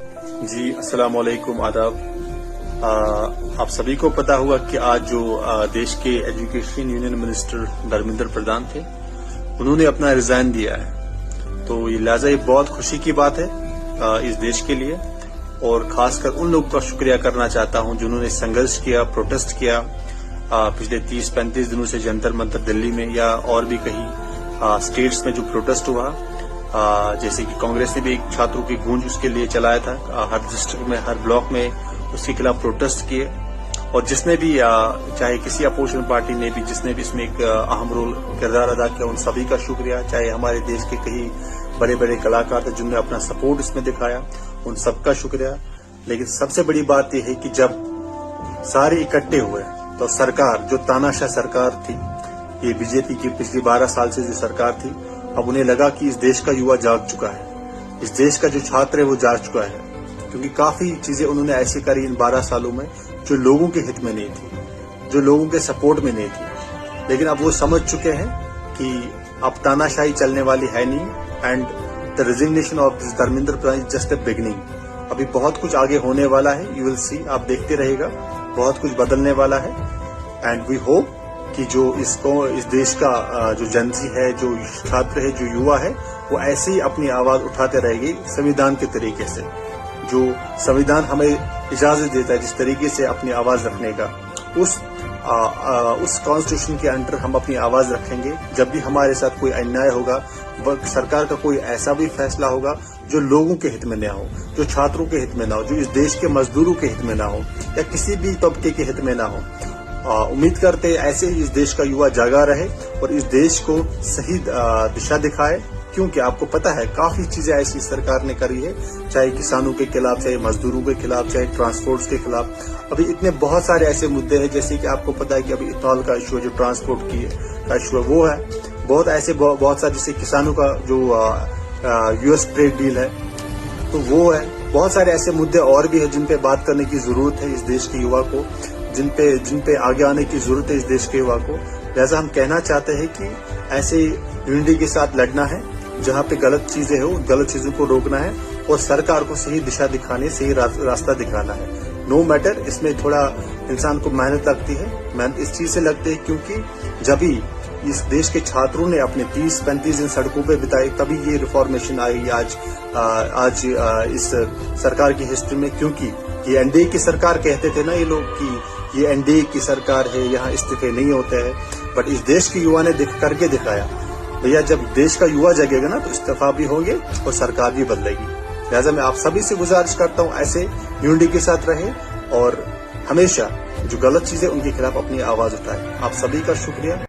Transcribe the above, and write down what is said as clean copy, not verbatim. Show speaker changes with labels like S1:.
S1: जी अस्सलाम वालेकुम, आदाब। आप सभी को पता होगा कि आज जो देश के education union minister Dharmendra Pradhan थे, उन्होंने अपना रिजाइन दिया है। तो ये लिहाजा ये बहुत खुशी की बात है इस देश के लिए, और खासकर उन लोगों का शुक्रिया करना चाहता हूं जिन्होंने संघर्ष किया, प्रोटेस्ट किया पिछले 30-35 दिनों से जंतर मंतर दिल्ली में या और भी कहीं स्टेट्स में जो प्रोटेस्ट हुआ। जैसे कि कांग्रेस ने भी एक छात्रों की गूंज उसके लिए चलाया था, हर डिस्ट्रिक्ट में, हर ब्लॉक में उसके खिलाफ प्रोटेस्ट किए। और जिसने भी चाहे किसी अपोजिशन पार्टी ने भी जिसने भी इसमें एक अहम रोल किरदार अदा किया, उन सभी का शुक्रिया। चाहे हमारे देश के कई बड़े बड़े कलाकार थे जिन्होंने अपना सपोर्ट इसमें दिखाया, उन सबका शुक्रिया। लेकिन सबसे बड़ी बात यह है कि जब सारे इकट्ठे हुए तो सरकार, जो तानाशाह सरकार थी, ये बीजेपी की पिछली 12 साल से जो सरकार थी, अब उन्हें लगा कि इस देश का युवा जाग चुका है, इस देश का जो छात्र है वो जाग चुका है। क्योंकि काफी चीजें उन्होंने ऐसी करी इन 12 सालों में जो लोगों के हित में नहीं थी, जो लोगों के सपोर्ट में नहीं थी। लेकिन अब वो समझ चुके हैं कि अब तानाशाही चलने वाली है नहीं, and the resignation of this Dharmendra Pradhan is just a beginning. अभी बहुत कुछ आगे होने वाला है, यू विल सी, आप देखते रहेगा, बहुत कुछ बदलने वाला है। एंड वी होप कि जो इस देश का जो जनसी है, जो छात्र है, जो युवा है, वो ऐसे ही अपनी आवाज उठाते रहेगी संविधान के तरीके से। जो संविधान हमें इजाजत देता है जिस तरीके से अपनी आवाज रखने का, उस कॉन्स्टिट्यूशन के अंडर हम अपनी आवाज रखेंगे। जब भी हमारे साथ कोई अन्याय होगा, सरकार का कोई ऐसा भी फैसला होगा जो लोगों के हित में न हो, जो छात्रों के हित में ना हो, जो इस देश के मजदूरों के हित में ना हो, या किसी भी तबके के हित में ना हो, उम्मीद करते हैं ऐसे ही इस देश का युवा जागा रहे और इस देश को सही दिशा दिखाए। क्योंकि आपको पता है काफी चीजें ऐसी सरकार ने करी है, चाहे किसानों के खिलाफ, चाहे मजदूरों के खिलाफ, चाहे ट्रांसपोर्ट के खिलाफ। अभी इतने बहुत सारे ऐसे मुद्दे हैं, जैसे कि आपको पता है कि अभी इथनॉल का इशू है, जो ट्रांसपोर्ट का इशू है वो है। बहुत ऐसे बहुत सारे, जैसे किसानों का जो यूएस ट्रेड डील है, तो वो है। बहुत सारे ऐसे मुद्दे और भी है जिन पे बात करने की जरूरत है इस देश के युवा को, जिन पे आगे आने की जरूरत है इस देश के युवा को। लिहाजा हम कहना चाहते हैं कि ऐसे यूनिटी के साथ लड़ना है, जहां पे गलत चीजें हो, गलत चीजों को रोकना है और सरकार को सही दिशा दिखाने, सही रास्ता दिखाना है। नो मैटर, इसमें थोड़ा इंसान को मेहनत लगती है। मेहनत इस चीज से लगती है क्योंकि जब भी इस देश के छात्रों ने अपने 30-35 दिन सड़कों पे बिताए, तभी ये रिफॉर्मेशन आई आज इस सरकार की हिस्ट्री में। क्योंकि ये एनडीए की सरकार कहते थे ना ये लोग कि ये एनडीए की सरकार है, यहाँ इस्तीफे नहीं होते हैं, बट इस देश के युवा ने करके दिखाया। भैया, जब देश का युवा जगेगा ना तो इस्तीफा भी होंगे और सरकार भी बदलेगी। लिहाजा मैं आप सभी से गुजारिश करता हूँ ऐसे यूनिटी के साथ रहे और हमेशा जो गलत चीजें उनके खिलाफ अपनी आवाज उठाए। आप सभी का शुक्रिया।